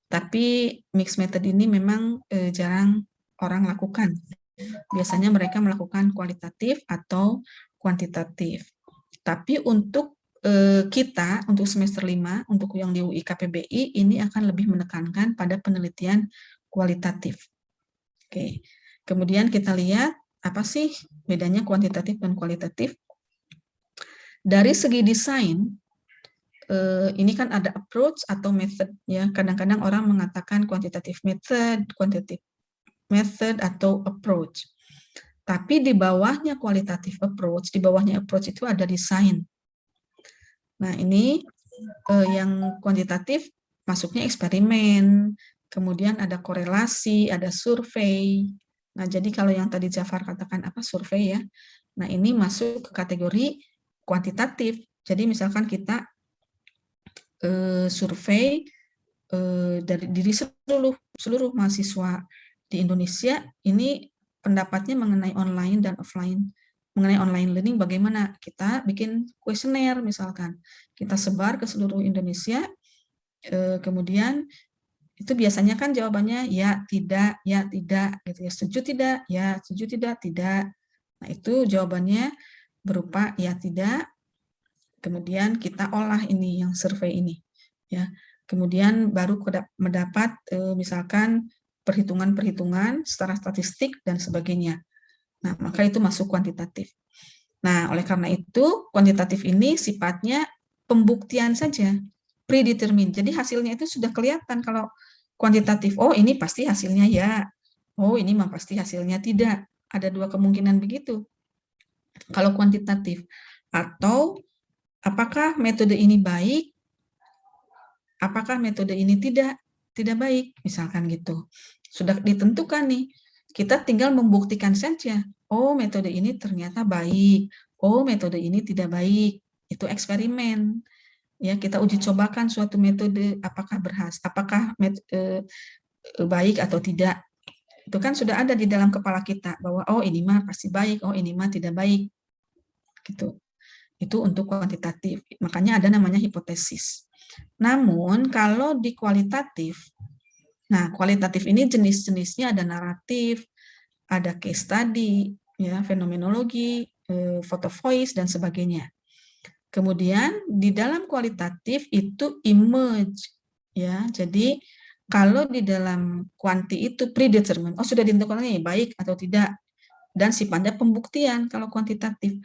Tapi mixed method ini memang jarang orang lakukan. Biasanya mereka melakukan kualitatif atau kuantitatif. Tapi untuk kita, untuk semester 5, untuk yang di UI KPBI, ini akan lebih menekankan pada penelitian kualitatif. Oke. Kemudian kita lihat apa sih bedanya kuantitatif dan kualitatif. Dari segi desain, ini kan ada approach atau method ya. Kadang-kadang orang mengatakan quantitative method atau approach. Tapi di bawahnya qualitative approach, di bawahnya approach itu ada desain. Nah, ini yang kuantitatif masuknya eksperimen, kemudian ada korelasi, ada survei. Nah, jadi kalau yang tadi Jafar katakan apa survei ya. Nah, ini masuk ke kategori kuantitatif. Jadi misalkan kita survei dari diri seluruh mahasiswa di Indonesia, ini pendapatnya mengenai online dan offline. Mengenai online learning bagaimana? Kita bikin kuesioner misalkan. Kita sebar ke seluruh Indonesia, kemudian itu biasanya kan jawabannya ya, tidak, gitu ya. Setuju tidak? Ya, setuju tidak? Tidak. Nah, itu jawabannya berupa ya, tidak. Kemudian kita olah ini yang survei ini, ya. Kemudian baru mendapat misalkan perhitungan-perhitungan secara statistik dan sebagainya. Nah, maka itu masuk kuantitatif. Nah, oleh karena itu kuantitatif ini sifatnya pembuktian saja, predetermined. Jadi hasilnya itu sudah kelihatan. Kalau kuantitatif, oh ini pasti hasilnya ya, oh ini mah pasti hasilnya tidak. Ada dua kemungkinan begitu. Kalau kuantitatif, atau apakah metode ini baik, apakah metode ini tidak baik, misalkan gitu. Sudah ditentukan nih, kita tinggal membuktikan saja, oh metode ini ternyata baik, oh metode ini tidak baik, itu eksperimen. Ya, kita uji cobakan suatu metode apakah baik atau tidak. Itu kan sudah ada di dalam kepala kita bahwa oh ini mah pasti baik, oh ini mah tidak baik. Gitu. Itu untuk kuantitatif. Makanya ada namanya hipotesis. Namun kalau di kualitatif, nah kualitatif ini jenis-jenisnya ada naratif, ada case study, ya, fenomenologi, photo voice dan sebagainya. Kemudian di dalam kualitatif itu image, ya. Jadi kalau di dalam kuanti itu predetermined, oh sudah ditentukan nih baik atau tidak, dan sifatnya pembuktian kalau kuantitatif.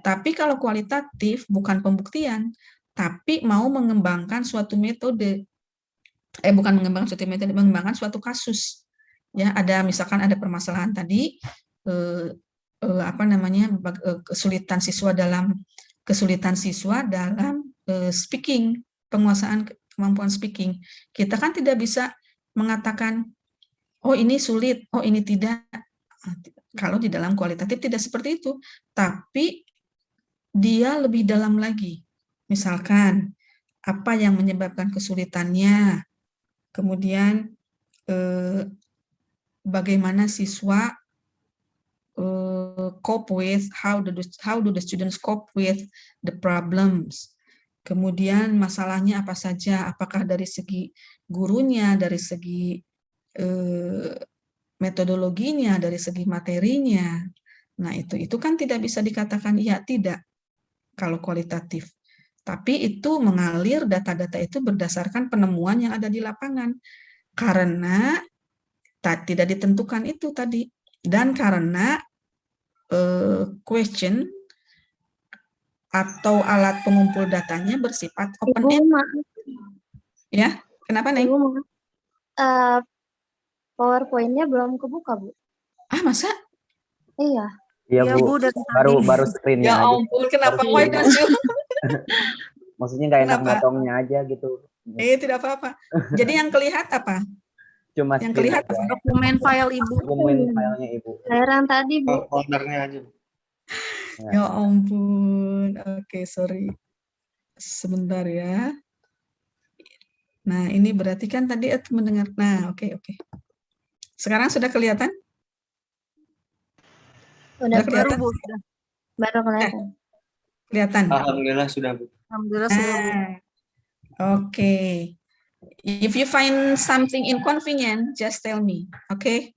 Tapi kalau kualitatif bukan pembuktian, tapi mau mengembangkan suatu metode, bukan mengembangkan suatu metode, mengembangkan suatu kasus. Ya, ada misalkan ada permasalahan tadi, kesulitan siswa dalam speaking, penguasaan kemampuan speaking. Kita kan tidak bisa mengatakan, oh ini sulit, oh ini tidak. Kalau di dalam kualitatif tidak seperti itu, tapi dia lebih dalam lagi. Misalkan, apa yang menyebabkan kesulitannya, kemudian bagaimana siswa cope with, how do the students cope with the problems. Kemudian masalahnya apa saja, apakah dari segi gurunya, dari segi metodologinya, dari segi materinya. Nah, itu kan tidak bisa dikatakan iya tidak kalau kualitatif. Tapi itu mengalir data-data itu berdasarkan penemuan yang ada di lapangan. Karena tidak ditentukan itu tadi. Dan karena question atau alat pengumpul datanya bersifat open end. Ya, kenapa Neng? Ibu, PowerPoint-nya belum kebuka, Bu. Ah, masa? Iya. Iya, Bu. Baru screen-nya ya aja. ampun, kenapa why don't you? Maksudnya nggak enak motongnya aja gitu. Tidak apa-apa. Jadi yang kelihatan apa? Cuma yang screen kelihatan aja. Dokumen file Ibu. Dokumen filenya Ibu. Yang tadi, Bu. Foldernya aja. Ya ampun. Oke, sorry. Sebentar ya. Nah, ini berarti kan tadi mendengar. Nah, oke. Sekarang sudah kelihatan? Udah kelihatan? Bu. Baru kelihatan. Kelihatan? Alhamdulillah sudah, Bu. Alhamdulillah sudah, Bu. Oke. If you find something inconvenient, just tell me, oke?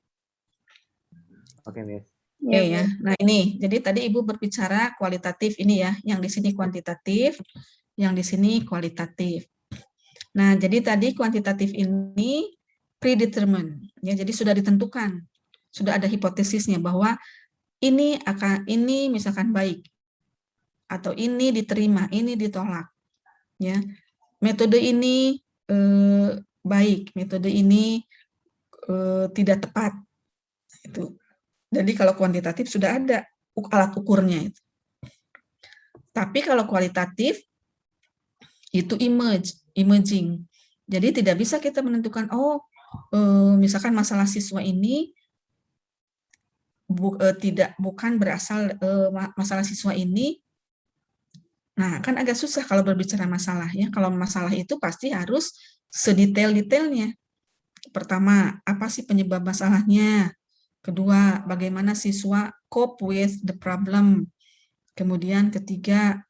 Oke, Miss. Iya, Ya. Bu. Nah ini, jadi tadi Ibu berbicara kualitatif ini ya, yang di sini kuantitatif, yang di sini kualitatif. Nah, jadi tadi kuantitatif ini predetermined, ya, jadi sudah ditentukan, sudah ada hipotesisnya bahwa ini misalkan baik, atau ini diterima, ini ditolak, ya. Metode ini baik, metode ini tidak tepat, itu. Jadi kalau kuantitatif sudah ada alat ukurnya itu. Tapi kalau kualitatif itu imaging. Jadi tidak bisa kita menentukan misalkan masalah siswa ini bukan berasal masalah siswa ini. Nah, kan agak susah kalau berbicara masalah ya. Kalau masalah itu pasti harus sedetail-detailnya. Pertama, apa sih penyebab masalahnya? Kedua, bagaimana siswa cope with the problem? Kemudian ketiga,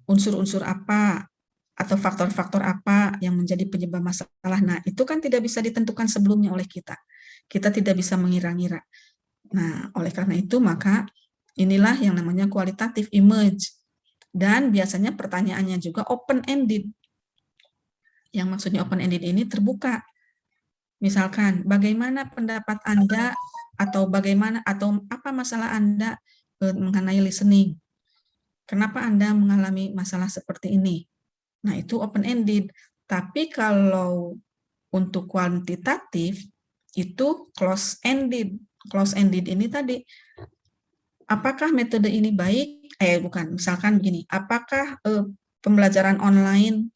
unsur-unsur apa atau faktor-faktor apa yang menjadi penyebab masalah. Nah, itu kan tidak bisa ditentukan sebelumnya oleh kita. Kita tidak bisa mengira-ngira. Nah, oleh karena itu maka inilah yang namanya kualitatif image. Dan biasanya pertanyaannya juga open-ended. Yang maksudnya open-ended ini terbuka. Misalkan, bagaimana pendapat Anda atau apa masalah Anda mengenai listening? Kenapa Anda mengalami masalah seperti ini? Nah, itu open-ended. Tapi kalau untuk kuantitatif, itu close-ended. Close-ended ini tadi, apakah metode ini baik? Bukan, misalkan begini, apakah pembelajaran online,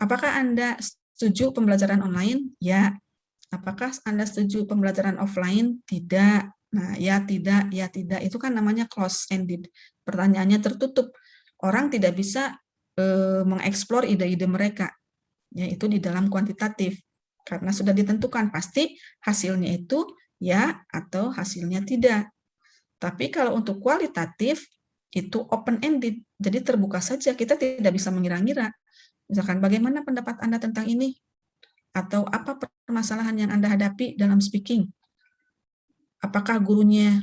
apakah Anda setuju pembelajaran online? Ya. Apakah Anda setuju pembelajaran offline? Tidak. Nah, ya tidak, itu kan namanya close-ended. Pertanyaannya tertutup. Orang tidak bisa mengeksplor ide-ide mereka. Yaitu di dalam kuantitatif. Karena sudah ditentukan, pasti hasilnya itu ya atau hasilnya tidak. Tapi kalau untuk kualitatif, itu open-ended. Jadi terbuka saja, kita tidak bisa mengira-ngira. Misalkan, bagaimana pendapat Anda tentang ini? Atau apa permasalahan yang Anda hadapi dalam speaking? Apakah gurunya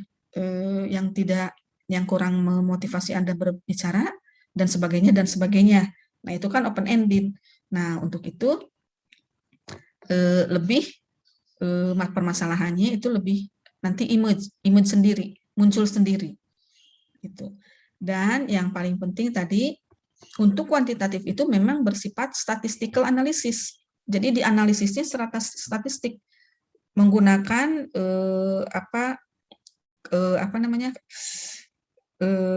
yang kurang memotivasi Anda berbicara, dan sebagainya, dan sebagainya. Nah, itu kan open-ended. Nah, untuk itu, lebih permasalahannya itu lebih nanti image sendiri, muncul sendiri. Gitu. Dan yang paling penting tadi, untuk kuantitatif itu memang bersifat statistical analysis. Jadi dianalisisnya secara statistik menggunakan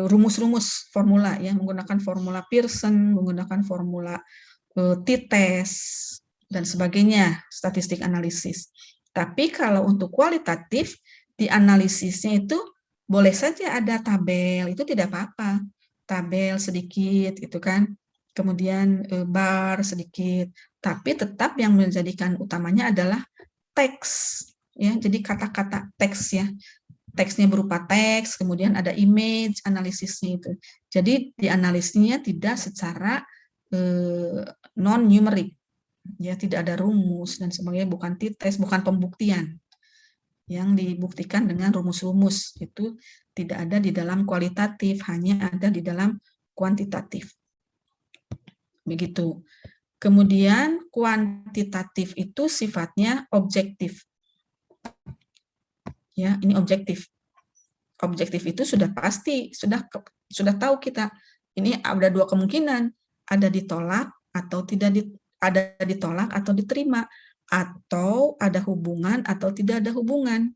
rumus-rumus formula ya, menggunakan formula Pearson, menggunakan formula t-test dan sebagainya, statistik analisis. Tapi kalau untuk kualitatif, dianalisisnya itu boleh saja ada tabel, itu tidak apa-apa. Tabel sedikit gitu kan. Kemudian bar sedikit, tapi tetap yang menjadikan utamanya adalah teks ya. Jadi kata-kata teks ya. Teksnya berupa teks, kemudian ada image analisisnya itu. Jadi dianalisisnya tidak secara non-numerik, ya, tidak ada rumus dan sebagainya, bukan t-test, bukan pembuktian yang dibuktikan dengan rumus-rumus, itu tidak ada di dalam kualitatif, hanya ada di dalam kuantitatif. Begitu. Kemudian kuantitatif itu sifatnya objektif. Ya, ini objektif. Objektif itu sudah pasti, sudah tahu kita. Ini ada dua kemungkinan, ada ditolak atau ada ditolak atau diterima, atau ada hubungan atau tidak ada hubungan.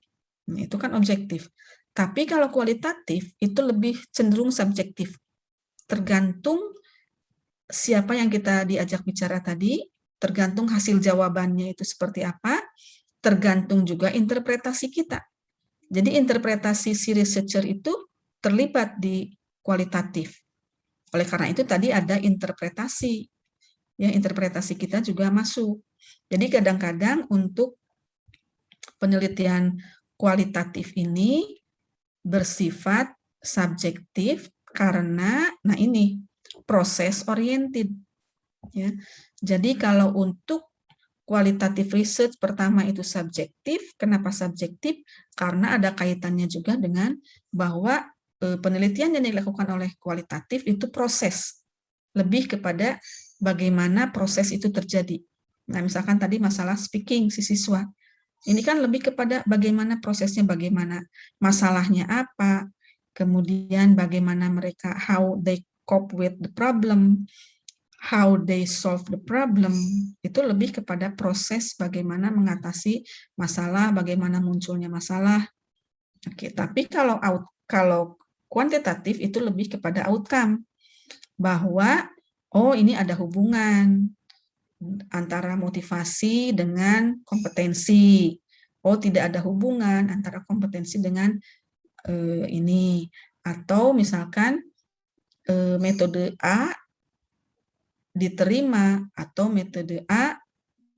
Nah, itu kan objektif. Tapi kalau kualitatif itu lebih cenderung subjektif. Tergantung siapa yang kita diajak bicara tadi, tergantung hasil jawabannya itu seperti apa, tergantung juga interpretasi kita. Jadi interpretasi si researcher itu terlibat di kualitatif. Oleh karena itu tadi ada interpretasi. Ya, interpretasi kita juga masuk. Jadi kadang-kadang untuk penelitian kualitatif ini bersifat subjektif karena ini proses oriented. Ya. Jadi kalau untuk kualitatif research pertama itu subjektif. Kenapa subjektif? Karena ada kaitannya juga dengan bahwa penelitian yang dilakukan oleh kualitatif itu proses. Lebih kepada bagaimana proses itu terjadi. Nah, misalkan tadi masalah speaking si siswa. Ini kan lebih kepada bagaimana prosesnya, bagaimana masalahnya apa, kemudian bagaimana mereka, how they cope with the problem, how they solve the problem, itu lebih kepada proses bagaimana mengatasi masalah, bagaimana munculnya masalah. Oke, tapi kalau kuantitatif itu lebih kepada outcome, bahwa oh ini ada hubungan antara motivasi dengan kompetensi. Oh, tidak ada hubungan antara kompetensi dengan ini. Atau misalkan metode A diterima atau metode A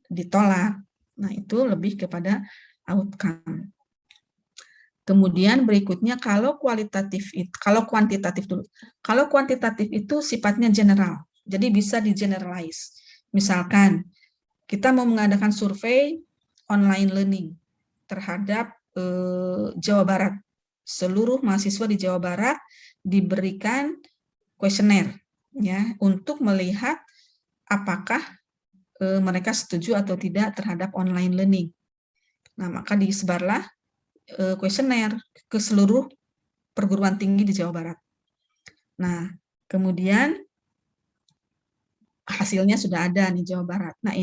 ditolak. Nah, itu lebih kepada outcome. Kemudian berikutnya kalau kuantitatif dulu. Kalau kuantitatif itu sifatnya general. Jadi bisa di-generalize. Misalkan kita mau mengadakan survei online learning terhadap Jawa Barat. Seluruh mahasiswa di Jawa Barat diberikan kuesioner ya untuk melihat apakah mereka setuju atau tidak terhadap online learning. Nah, maka disebarlah kuesioner ke seluruh perguruan tinggi di Jawa Barat. Nah, kemudian hasilnya sudah ada di Jawa Barat. Nah,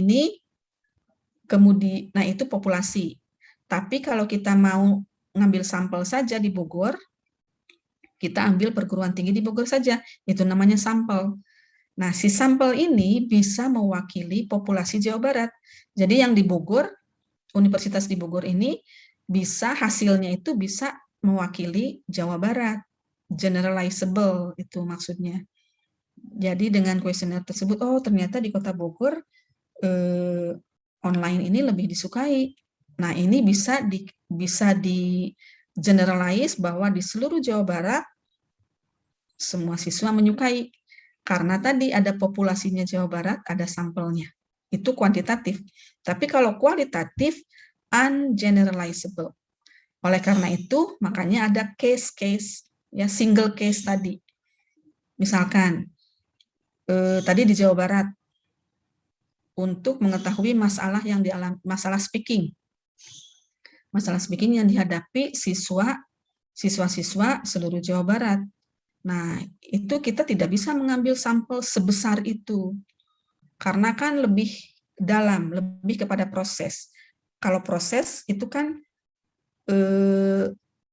nah itu populasi. Tapi kalau kita mau ngambil sampel saja di Bogor, kita ambil perguruan tinggi di Bogor saja. Itu namanya sampel. Nah, si sampel ini bisa mewakili populasi Jawa Barat. Jadi yang di Bogor, Universitas di Bogor ini bisa hasilnya itu bisa mewakili Jawa Barat. Generalizable itu maksudnya. Jadi dengan kuesioner tersebut, oh ternyata di Kota Bogor online ini lebih disukai. Nah, ini bisa di generalize bahwa di seluruh Jawa Barat semua siswa menyukai. Karena tadi ada populasinya Jawa Barat, ada sampelnya. Itu kuantitatif. Tapi kalau kualitatif, ungeneralizable. Oleh karena itu, makanya ada case-case, ya single case tadi. Misalkan, tadi di Jawa Barat, untuk mengetahui masalah yang dialami, masalah speaking yang dihadapi siswa-siswa seluruh Jawa Barat. Nah, itu kita tidak bisa mengambil sampel sebesar itu, karena kan lebih dalam, lebih kepada proses. Kalau proses itu kan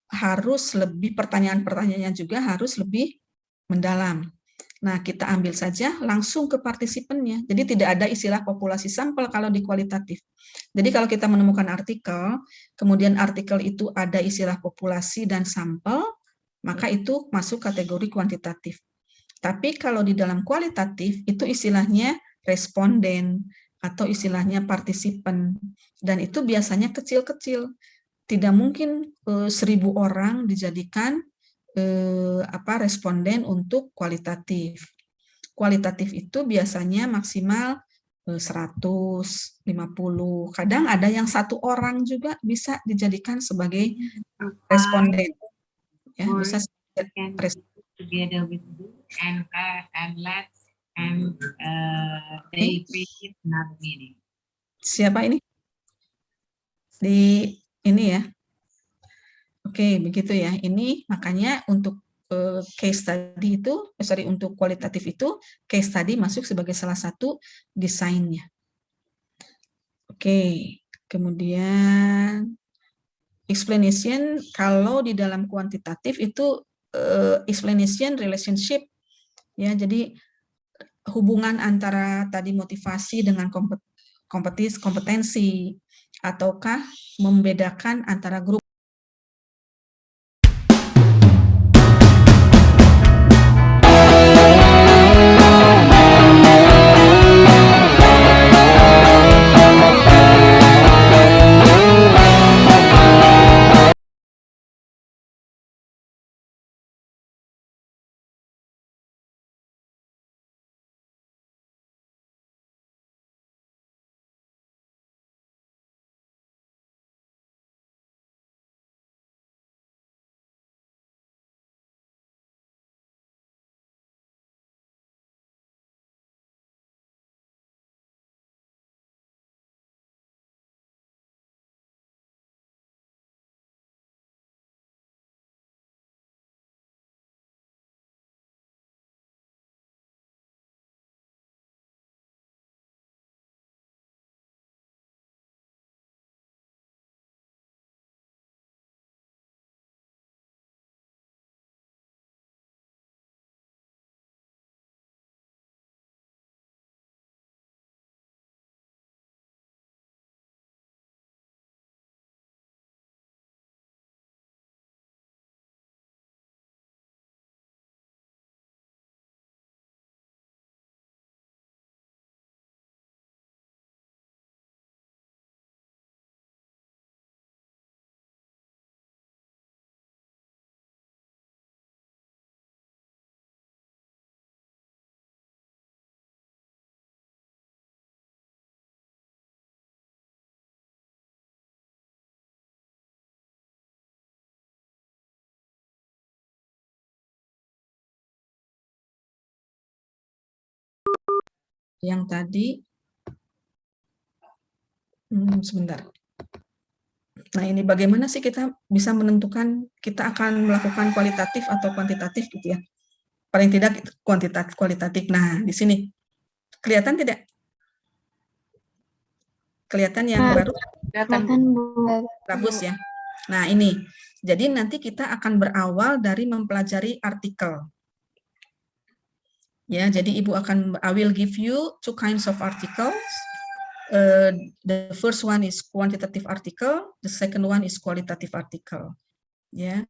harus lebih, pertanyaan-pertanyaannya juga harus lebih mendalam. Nah, kita ambil saja langsung ke partisipannya. Jadi tidak ada istilah populasi sampel kalau di kualitatif. Jadi kalau kita menemukan artikel, kemudian artikel itu ada istilah populasi dan sampel, maka itu masuk kategori kuantitatif. Tapi kalau di dalam kualitatif, itu istilahnya responden atau istilahnya partisipan. Dan itu biasanya kecil-kecil. Tidak mungkin 1.000 orang dijadikan responden untuk kualitatif. Kualitatif itu biasanya maksimal 150. Kadang ada yang 1 orang juga bisa dijadikan sebagai responden. Ya, bisa together with you and let's they create another meeting. Siapa ini? Di ini ya. Oke, begitu ya. Ini makanya untuk case study itu, untuk kualitatif itu, case study masuk sebagai salah satu desainnya. Oke, kemudian explanation, kalau di dalam kuantitatif itu explanation relationship, ya, jadi hubungan antara tadi motivasi dengan kompetensi, ataukah membedakan antara grup Yang tadi, sebentar. Nah, ini bagaimana sih kita bisa menentukan kita akan melakukan kualitatif atau kuantitatif gitu ya. Paling tidak kualitatif. Nah, di sini kelihatan tidak? Kelihatan yang baru? Kelihatan, Bu. Bagus ya. Nah, ini. Jadi nanti kita akan berawal dari mempelajari artikel. Ya, jadi Ibu I will give you two kinds of articles. The first one is quantitative article, the second one is qualitative article. Yeah,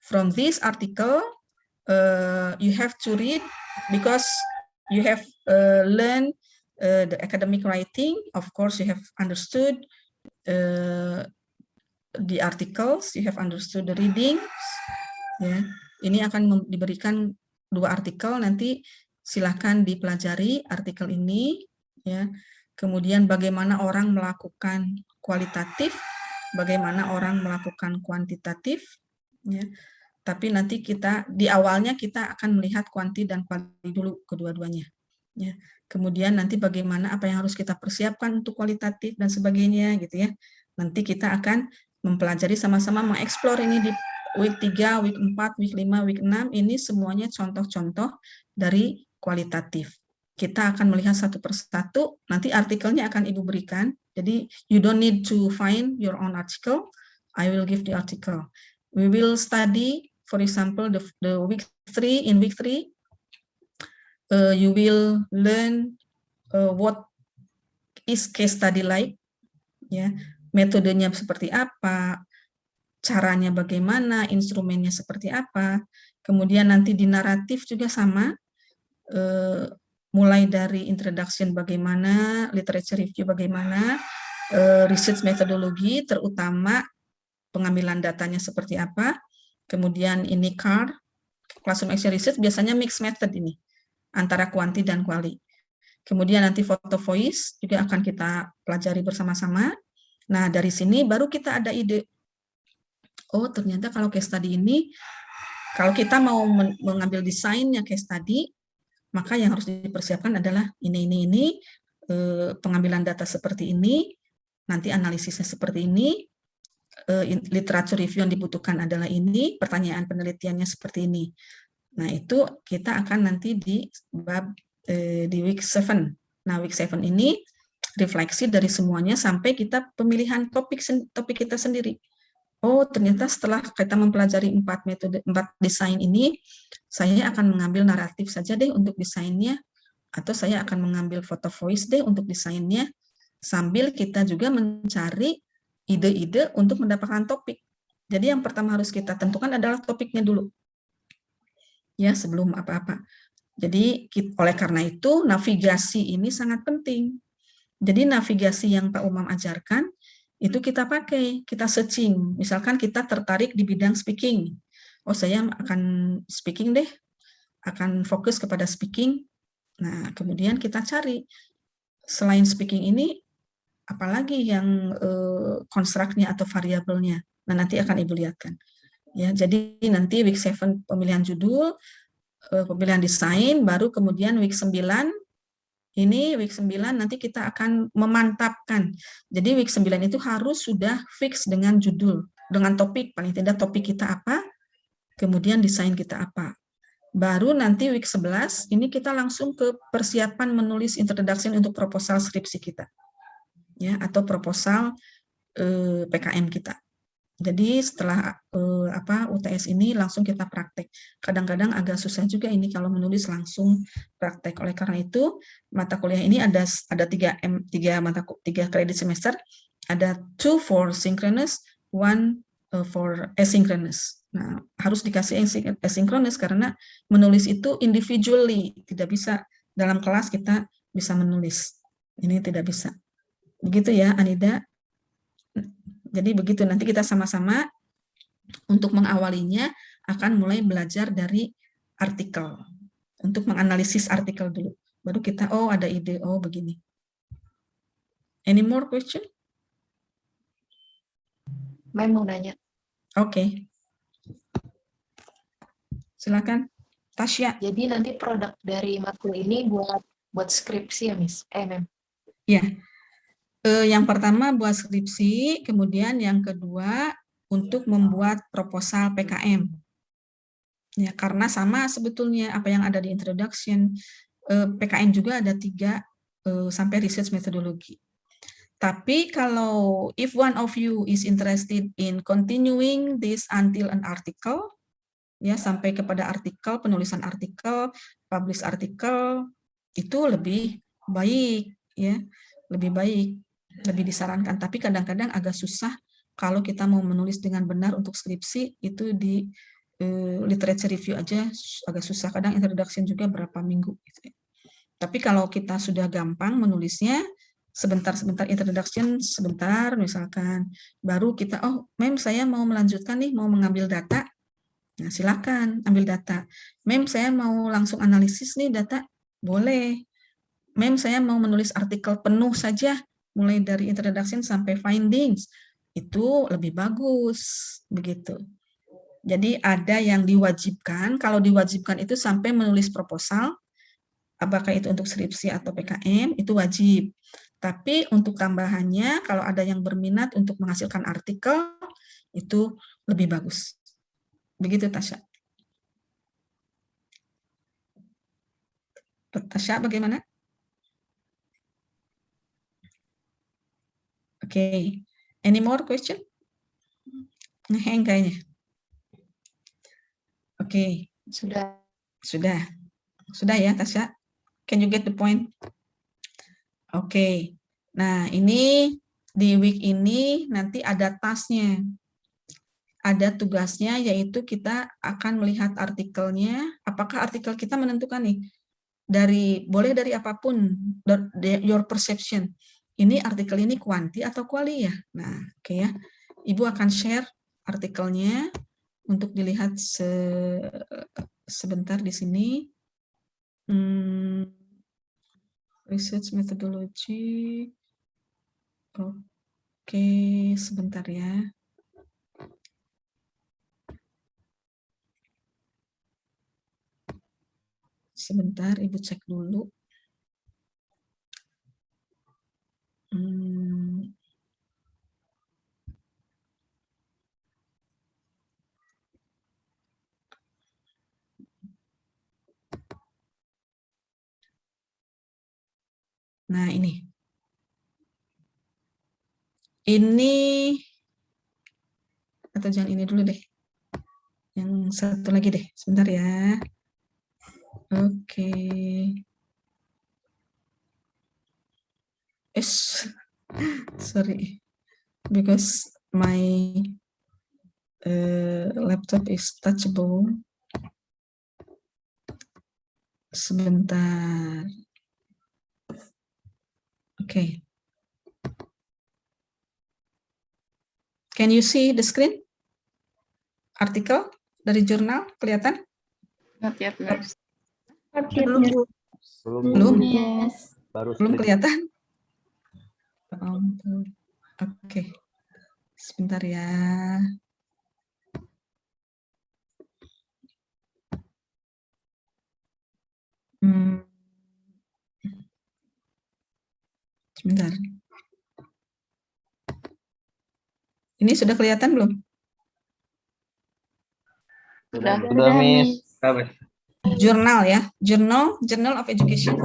from this article, you have to read because you have learned the academic writing. Of course, you have understood the articles, you have understood the reading. Ya, ini akan diberikan 2 artikel, nanti silakan dipelajari artikel ini. Ya, kemudian bagaimana orang melakukan kualitatif, bagaimana orang melakukan kuantitatif. Ya, tapi nanti kita di awalnya kita akan melihat kuanti dan kualitatif dulu kedua-duanya. Ya, kemudian nanti bagaimana apa yang harus kita persiapkan untuk kualitatif dan sebagainya gitu ya. Nanti kita akan mempelajari sama-sama mengeksplor ini di week 3, week 4, week 5, week 6, ini semuanya contoh-contoh dari kualitatif. Kita akan melihat satu persatu, nanti artikelnya akan Ibu berikan. Jadi, you don't need to find your own article, I will give the article. We will study, for example, the week 3, in week 3, you will learn what is case study like, ya, metodenya seperti apa, caranya bagaimana, instrumennya seperti apa, kemudian nanti di naratif juga sama, mulai dari introduction bagaimana, literature review bagaimana, research metodologi, terutama pengambilan datanya seperti apa, kemudian ini CAR, classroom action research, biasanya mixed method ini, antara kuanti dan kuali. Kemudian nanti foto voice juga akan kita pelajari bersama-sama. Nah, dari sini baru kita ada ide, oh ternyata kalau case study ini, kalau kita mau mengambil desainnya case study, maka yang harus dipersiapkan adalah ini, pengambilan data seperti ini, nanti analisisnya seperti ini, literature review yang dibutuhkan adalah ini, pertanyaan penelitiannya seperti ini. Nah, itu kita akan nanti di bab di week 7. Nah, week 7 ini refleksi dari semuanya sampai kita pemilihan topik kita sendiri. Oh, ternyata setelah kita mempelajari 4 desain ini, saya akan mengambil naratif saja deh untuk desainnya, atau saya akan mengambil foto voice deh untuk desainnya, sambil kita juga mencari ide-ide untuk mendapatkan topik. Jadi yang pertama harus kita tentukan adalah topiknya dulu. Ya, sebelum apa-apa. Jadi oleh karena itu navigasi ini sangat penting. Jadi navigasi yang Pak Umam ajarkan itu kita pakai, kita searching. Misalkan kita tertarik di bidang speaking. Oh, saya akan speaking deh, akan fokus kepada speaking. Nah, kemudian kita cari, selain speaking ini, apalagi yang konstruknya atau variabelnya. Nah, nanti akan Ibu lihatkan. Ya, jadi nanti week 7 pemilihan judul, pemilihan desain, baru kemudian week 9, ini week 9 nanti kita akan memantapkan. Jadi week 9 itu harus sudah fix dengan judul, dengan topik, paling tidak topik kita apa, kemudian desain kita apa. Baru nanti week 11, ini kita langsung ke persiapan menulis introduction untuk proposal skripsi kita. Ya, atau proposal PKM kita. Jadi setelah UTS ini langsung kita praktek. Kadang-kadang agak susah juga ini kalau menulis langsung praktek. Oleh karena itu mata kuliah ini ada 3 kredit semester. Ada 2 for synchronous, 1 for asynchronous. Nah, harus dikasih asynchronous karena menulis itu individually, tidak bisa dalam kelas kita bisa menulis. Ini tidak bisa. Begitu ya, Anida. Jadi begitu, nanti kita sama-sama untuk mengawalinya akan mulai belajar dari artikel. Untuk menganalisis artikel dulu. Baru kita, oh ada ide, oh begini. Any more question? May mau nanya. Oke. Silakan, Tasya. Jadi nanti produk dari matkul ini buat buat skripsi ya, Miss? Mem. Ya, yang pertama buat skripsi, kemudian yang kedua untuk membuat proposal PKM. Ya, karena sama sebetulnya apa yang ada di introduction, PKM juga ada 3 sampai research methodology. Tapi kalau if one of you is interested in continuing this until an article, ya sampai kepada artikel, penulisan artikel, publish artikel, itu lebih baik, ya, lebih baik, lebih disarankan. Tapi kadang-kadang agak susah kalau kita mau menulis dengan benar untuk skripsi, itu di literature review aja agak susah. Kadang introduction juga berapa minggu. Gitu. Tapi kalau kita sudah gampang menulisnya, sebentar-sebentar introduction, sebentar misalkan, baru kita, oh mem saya mau melanjutkan nih, mau mengambil data, nah silakan ambil data. Mem saya mau langsung analisis nih data, boleh. Mem saya mau menulis artikel penuh saja, mulai dari introduction sampai findings, itu lebih bagus, begitu. Jadi ada yang diwajibkan, kalau diwajibkan itu sampai menulis proposal, apakah itu untuk skripsi atau PKM, itu wajib. Tapi untuk tambahannya, kalau ada yang berminat untuk menghasilkan artikel, itu lebih bagus. Begitu, Tasya. Tasya, bagaimana? Oke. Any more question? Ngeheng kayaknya. Oke. Sudah. Sudah ya, Tasya? Can you get the point? Oke. Nah, ini di week ini nanti ada tasknya. Ada tugasnya, yaitu kita akan melihat artikelnya. Apakah artikel kita menentukan nih, boleh dari apapun, your perception. Ini artikel ini kuanti atau kuali ya? Nah, oke ya. Ibu akan share artikelnya untuk dilihat sebentar di sini. Research methodology. Oke, sebentar ya. Sebentar, Ibu cek dulu. Nah, ini. Ini, atau jangan ini dulu deh. Yang satu lagi deh, sebentar ya. Oke. Sorry, because my laptop is touchable. Sebentar. Oke. Can you see the screen? Artikel dari jurnal kelihatan? Not yet, Miss. Belum. Yes. Belum kelihatan? Oke. Sebentar ya. Sebentar. Ini sudah kelihatan belum? Sudah, Miss. Jurnal ya, Journal of Education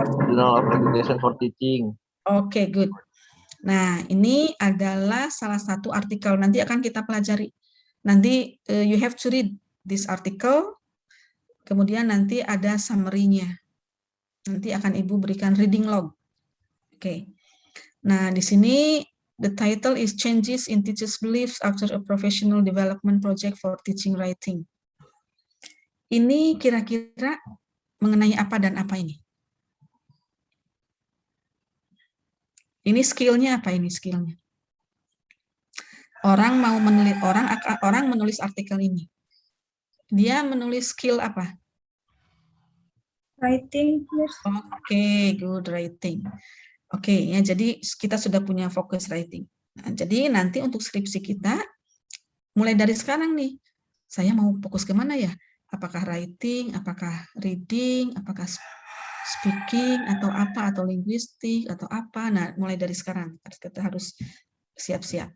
for Teaching. Oke, good. Nah, ini adalah salah satu artikel, nanti akan kita pelajari. Nanti you have to read this article, kemudian nanti ada summary-nya. Nanti akan Ibu berikan reading log. Oke. Nah, di sini the title is Changes in Teachers' Beliefs After a Professional Development Project for Teaching Writing. Ini kira-kira mengenai apa dan apa ini? Ini skill-nya apa ini skill-nya? Orang mau menulis, orang menulis artikel ini. Dia menulis skill apa? Writing. Oke, good writing. Oke, ya jadi kita sudah punya fokus writing. Nah, jadi nanti untuk skripsi kita mulai dari sekarang nih. Saya mau fokus kemana ya? Apakah writing, apakah reading, apakah speaking atau apa, atau linguistik atau apa. Nah, mulai dari sekarang kita harus siap-siap.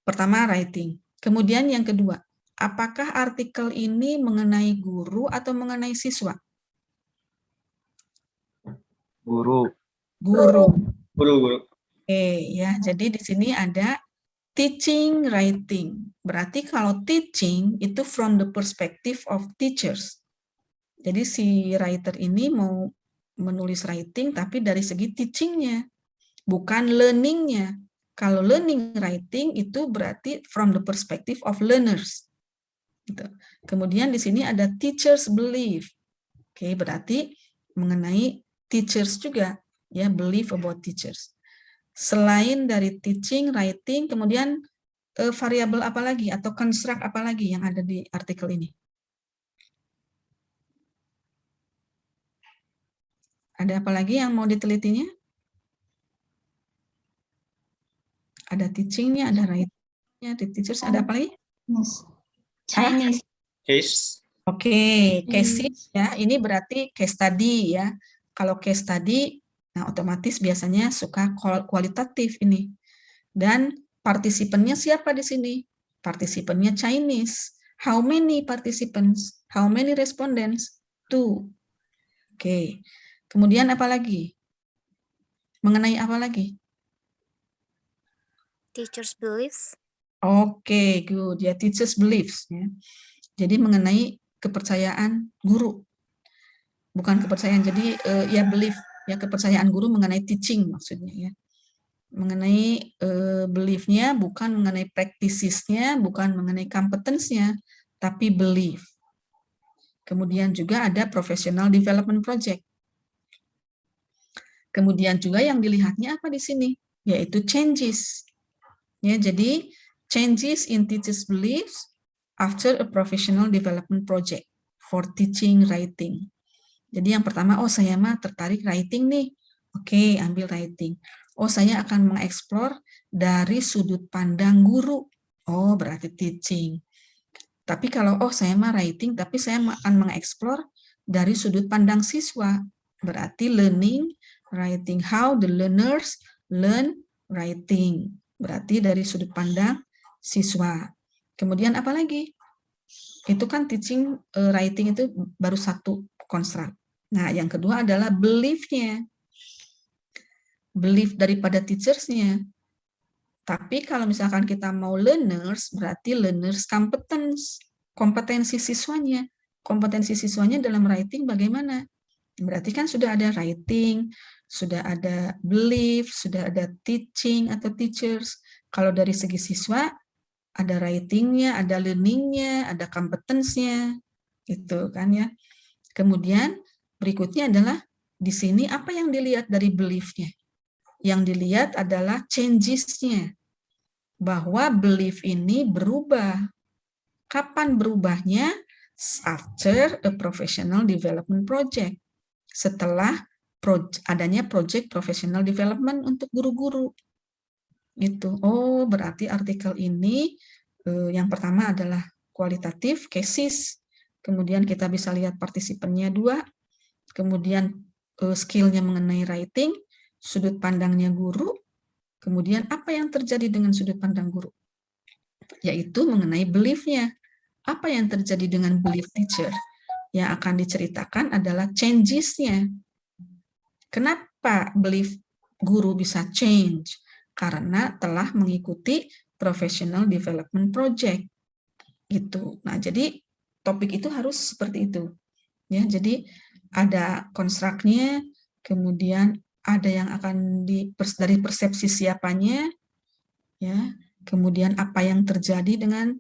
Pertama, writing. Kemudian yang kedua, apakah artikel ini mengenai guru atau mengenai siswa? Guru. Guru. Guru. Oke, ya. Jadi di sini ada teaching writing. Berarti kalau teaching itu from the perspective of teachers. Jadi si writer ini mau menulis writing tapi dari segi teachingnya, bukan learningnya. Kalau learning writing itu berarti from the perspective of learners. Gitu. Kemudian di sini ada teachers belief. Oke, berarti mengenai teachers juga, ya, belief about teachers. Selain dari teaching, writing, kemudian variabel apa lagi atau construct apa lagi yang ada di artikel ini? Ada apa lagi yang mau ditelitinya? Ada teachingnya, ada writing-nya, ada teachers, ada apa lagi? Chinese. Case. Oke, cases ya, ini berarti case study ya. Kalau case study, nah otomatis biasanya suka kualitatif ini. Dan partisipannya siapa di sini? Partisipannya Chinese. How many participants? How many respondents? 2. Oke. Kemudian apa lagi? Mengenai apa lagi? Teachers' beliefs. Oke, good. Ya, teachers' beliefs. Ya. Jadi mengenai kepercayaan guru. Bukan kepercayaan, jadi ya belief, ya kepercayaan guru mengenai teaching maksudnya ya. Mengenai belief-nya, bukan mengenai practices-nya, bukan mengenai competence-nya, tapi belief. Kemudian juga ada professional development project. Kemudian juga yang dilihatnya apa di sini? Yaitu changes. Ya, jadi changes in teachers' beliefs after a professional development project for teaching writing. Jadi yang pertama, oh saya mah tertarik writing nih. Oke, ambil writing. Oh, saya akan mengeksplor dari sudut pandang guru. Oh, berarti teaching. Tapi kalau, oh saya mah writing, tapi saya akan mengeksplor dari sudut pandang siswa. Berarti learning, writing. How the learners learn writing. Berarti dari sudut pandang siswa. Kemudian apa lagi? Itu kan teaching, writing itu baru satu konstruk. Nah, yang kedua adalah belief-nya. Belief daripada teachers-nya. Tapi kalau misalkan kita mau learners, berarti learners competence, kompetensi siswanya. Kompetensi siswanya dalam writing bagaimana? Berarti kan sudah ada writing, sudah ada belief, sudah ada teaching atau teachers. Kalau dari segi siswa, ada writing-nya, ada learning-nya, ada competence-nya. Gitu kan ya. Kemudian berikutnya adalah di sini apa yang dilihat dari belief-nya? Yang dilihat adalah changes-nya. Bahwa belief ini berubah. Kapan berubahnya? After a professional development project. Setelah adanya project professional development untuk guru-guru. Gitu. Oh, berarti artikel ini yang pertama adalah kualitatif, cases. Kemudian kita bisa lihat partisipannya 2. Kemudian skill-nya mengenai writing, sudut pandangnya guru. Kemudian apa yang terjadi dengan sudut pandang guru? Yaitu mengenai belief-nya. Apa yang terjadi dengan belief teacher? Yang akan diceritakan adalah changes-nya. Kenapa belief guru bisa change? Karena telah mengikuti professional development project. Gitu. Nah, jadi topik itu harus seperti itu. Ya, jadi ada konstruknya, kemudian ada yang akan dari persepsi siapanya, ya, kemudian apa yang terjadi dengan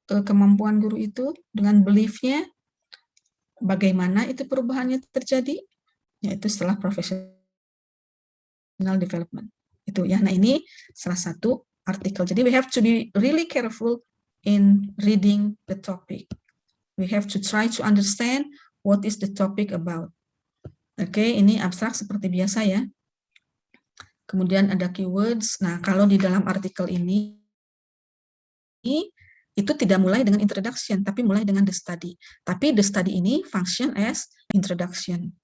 kemampuan guru itu, dengan belief-nya, bagaimana itu perubahannya terjadi, yaitu setelah professional development. Itu ya. Nah, ini salah satu artikel. Jadi we have to be really careful in reading the topic. We have to try to understand what is the topic about. Oke, ini abstrak seperti biasa ya. Kemudian ada keywords. Nah, kalau di dalam artikel ini itu tidak mulai dengan introduction, tapi mulai dengan the study. Tapi the study ini function as introduction.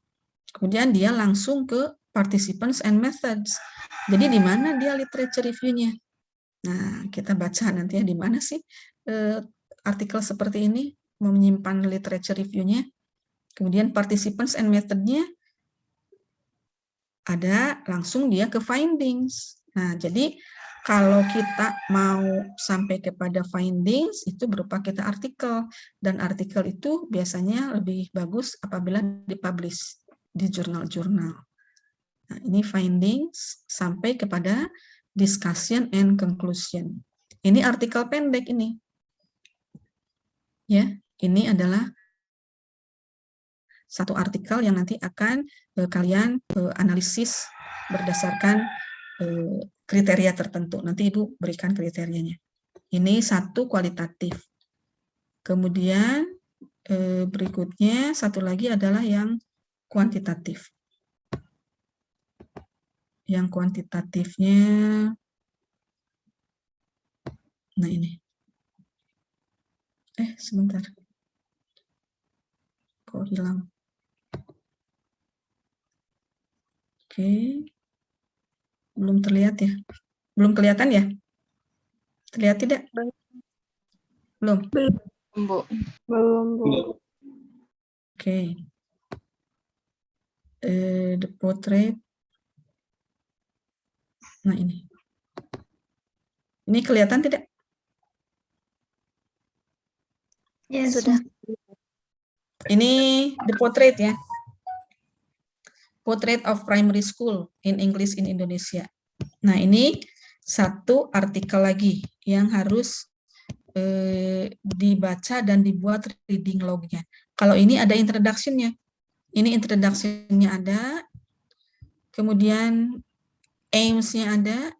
Kemudian dia langsung ke participants and methods. Jadi di mana dia literature review-nya? Nah, kita baca nanti ya di mana sih artikel seperti ini menyimpan literature review-nya. Kemudian participants and method-nya ada langsung dia ke findings. Nah, jadi kalau kita mau sampai kepada findings, itu berupa kita artikel. Dan artikel itu biasanya lebih bagus apabila dipublish di jurnal-jurnal. Nah, ini findings sampai kepada discussion and conclusion. Ini artikel pendek ini. Ya, ini adalah satu artikel yang nanti akan kalian analisis berdasarkan kriteria tertentu. Nanti Ibu berikan kriterianya. Ini satu kualitatif. Kemudian berikutnya satu lagi adalah yang kuantitatif. Yang kuantitatifnya, nah ini. Sebentar. Kok hilang? Oke. Belum terlihat ya? Belum kelihatan ya? Terlihat tidak? Belum? Bu. Belum, Bu. Oke. The portrait. Nah ini. Ini kelihatan tidak? Ya, sudah. Ini the portrait ya. Portrait of Primary School in English in Indonesia. Nah, ini satu artikel lagi yang harus dibaca dan dibuat reading log-nya. Kalau ini ada introduction-nya. Ini introduction-nya ada, kemudian aims-nya ada,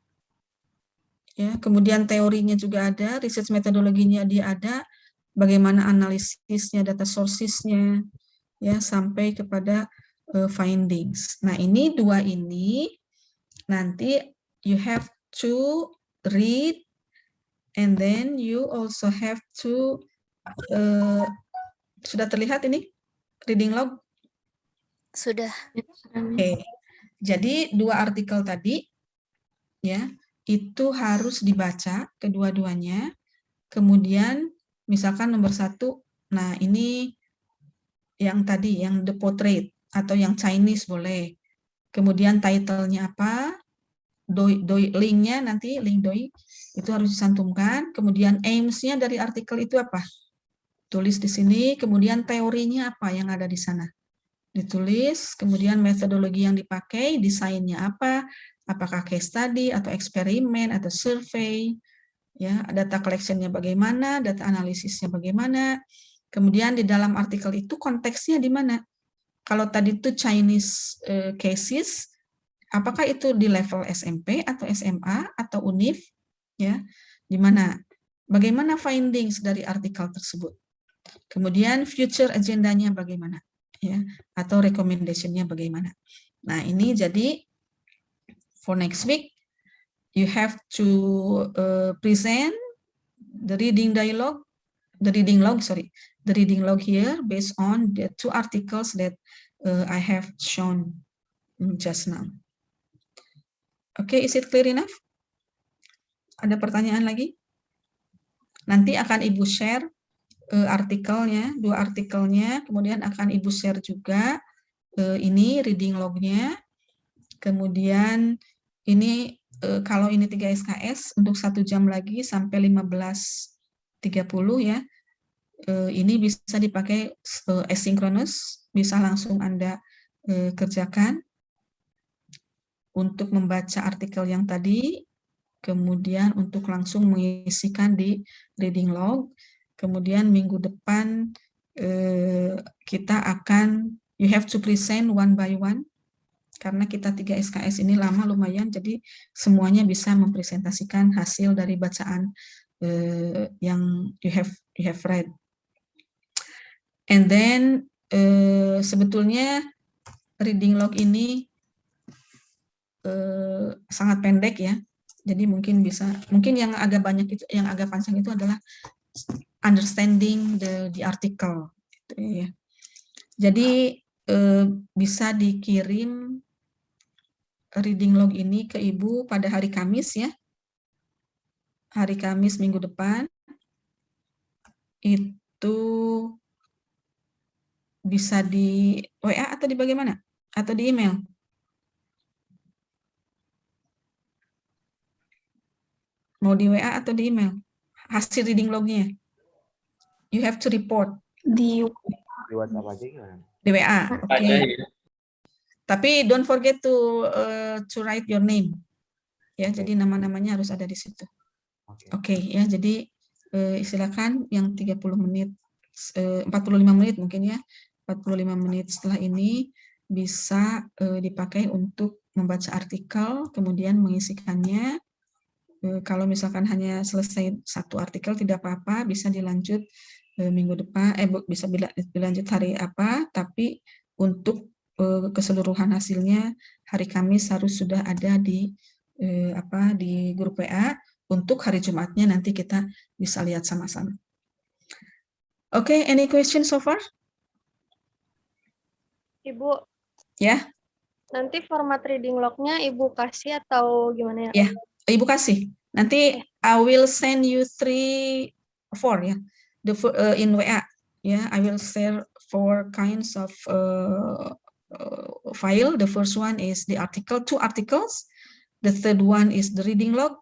ya, kemudian teorinya juga ada, research metodologinya dia ada, bagaimana analisisnya, data sources-nya, ya, sampai kepada findings. Nah, ini dua ini nanti you have to read and then you also have to sudah terlihat ini reading log? Sudah. Oke. Jadi dua artikel tadi ya, itu harus dibaca kedua-duanya. Kemudian misalkan nomor 1, nah ini yang tadi yang the portrait atau yang Chinese boleh. Kemudian title-nya apa? Link-nya nanti, link doi, itu harus disantumkan. Kemudian aims-nya dari artikel itu apa? Tulis di sini. Kemudian teorinya apa yang ada di sana? Ditulis. Kemudian metodologi yang dipakai, desainnya apa? Apakah case study, atau eksperimen, atau survei? Ya, data collection-nya bagaimana? Data analisisnya bagaimana? Kemudian di dalam artikel itu konteksnya di mana? Kalau tadi itu Chinese cases, apakah itu di level SMP atau SMA atau UNIF? Ya, di mana? Bagaimana findings dari artikel tersebut? Kemudian future agendanya bagaimana? Ya, atau recommendation-nya bagaimana? Nah, ini jadi for next week you have to present the reading log here based on the 2 articles that I have shown just now. Okay, is it clear enough? Ada pertanyaan lagi? Nanti akan Ibu share artikelnya, 2 artikelnya, kemudian akan Ibu share juga ini reading lognya, kemudian ini kalau ini 3 SKS untuk 1 jam lagi sampai 15.30 ya, ini bisa dipakai asynchronous, bisa langsung Anda kerjakan untuk membaca artikel yang tadi, kemudian untuk langsung mengisikan di reading log, kemudian minggu depan kita akan, you have to present one by one, karena kita 3 SKS ini lama lumayan, jadi semuanya bisa mempresentasikan hasil dari bacaan yang you have read. And then sebetulnya reading log ini sangat pendek ya, jadi mungkin yang agak banyak itu, yang agak panjang itu adalah understanding the article. Gitu ya. Jadi bisa dikirim reading log ini ke Ibu pada hari Kamis ya. Hari Kamis minggu depan. Itu bisa di WA atau di bagaimana? Atau di email? Mau di WA atau di email? Hasil reading lognya. You have to report. Di WhatsApp aja gimana? Di WA. Oke. Ada ya. Tapi don't forget to write your name. Ya, jadi nama-namanya harus ada di situ. Oke, ya. Jadi silakan yang 30 menit 45 menit mungkin ya. 45 menit setelah ini bisa dipakai untuk membaca artikel, kemudian mengisikannya. Kalau misalkan hanya selesai satu artikel tidak apa-apa, bisa dilanjut minggu depan, bisa dilanjut hari apa, tapi untuk keseluruhan hasilnya hari Kamis harus sudah ada di grup WA. Untuk hari Jumatnya nanti kita bisa lihat sama-sama. Oke, any question so far? Ibu, Ya, nanti format reading log-nya Ibu kasih atau gimana ya? ya, Ibu kasih. Nanti I will send you 4 ya. In WA ya, I will share 4 kinds of file. The first one is the article, 2 articles. The third one is the reading log,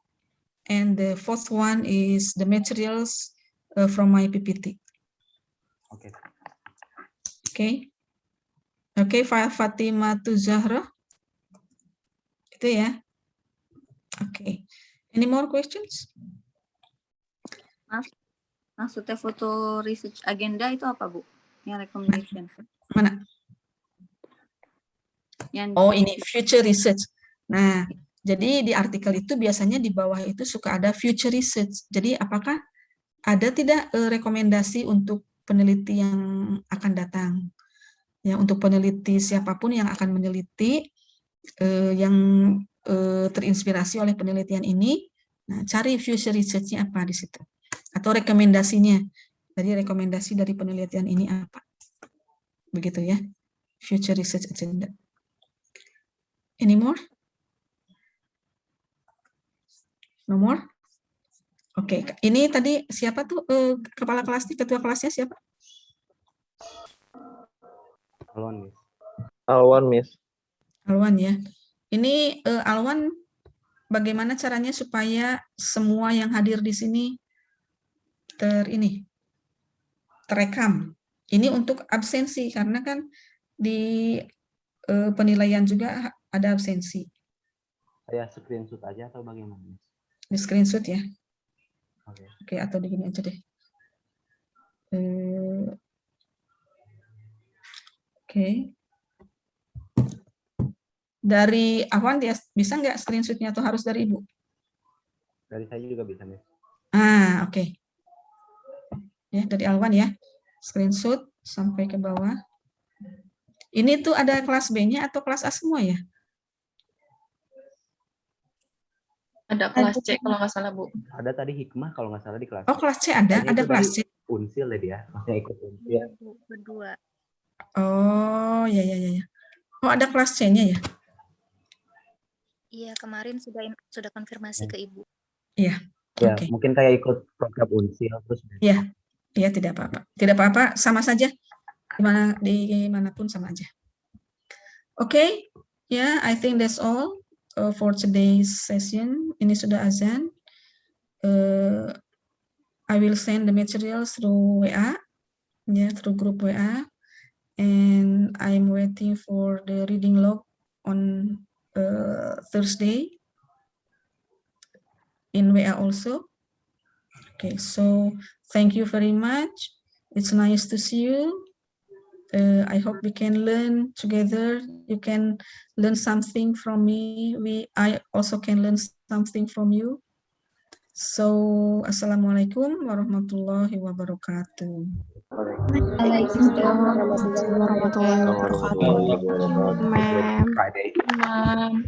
and the fourth one is the materials from my PPT. Oke. Oke, Fatimah Zahra. Itu ya. Oke. Any more questions? Maksudnya foto research agenda itu apa, Bu? Yang recommendation. Mana? Oh, ini future research. Nah, jadi di artikel itu biasanya di bawah itu suka ada future research. Jadi apakah ada tidak rekomendasi untuk peneliti yang akan datang? Ya, untuk peneliti siapapun yang akan meneliti yang terinspirasi oleh penelitian ini, nah, cari future research-nya apa di situ, atau rekomendasinya. Jadi rekomendasi dari penelitian ini apa, begitu ya, future research agenda. Any more? No more? Oke, ini tadi siapa tuh kepala kelasnya, ketua kelasnya siapa? Alwan, Miss. Alwan, Miss. Alwan ya. Ini Alwan, bagaimana caranya supaya semua yang hadir di sini terekam? Ini untuk absensi karena kan di penilaian juga ada absensi. Saya screenshot aja atau bagaimana, Miss? Di screenshot ya. Oke, atau di gini aja deh. Oke. Dari Awan dia bisa nggak screenshot-nya atau harus dari Ibu? Dari saya juga bisa, Miss. Oke. Ya, dari Alwan ya. Screenshot sampai ke bawah. Ini tuh ada kelas B-nya atau kelas A semua ya? Ada kelas C kalau nggak salah, Bu. Ada tadi Hikmah kalau nggak salah di kelas. Oh, kelas C ada kelas C. Unsil ya dia, maksudnya ikut unsil. Berdua. Oh, ya. Oh, ada kelas C-nya ya? Iya, kemarin sudah konfirmasi ke Ibu. Iya. Ya, Oke. mungkin kayak ikut program unsil terus. Iya, tidak apa-apa. Tidak apa-apa, sama saja. Dimanapun sama aja. Oke, ya, I think that's all for today's session. Ini sudah azan. I will send the materials through WA, through group WA, and I'm waiting for the reading log on Thursday in WA also. Okay, so thank you very much. It's nice to see you. I hope we can learn together. You can learn something from me. I also can learn something from you. So, Assalamualaikum warahmatullahi wabarakatuh. Waalaikumsalam warahmatullahi wabarakatuh. Friday. Ma'am.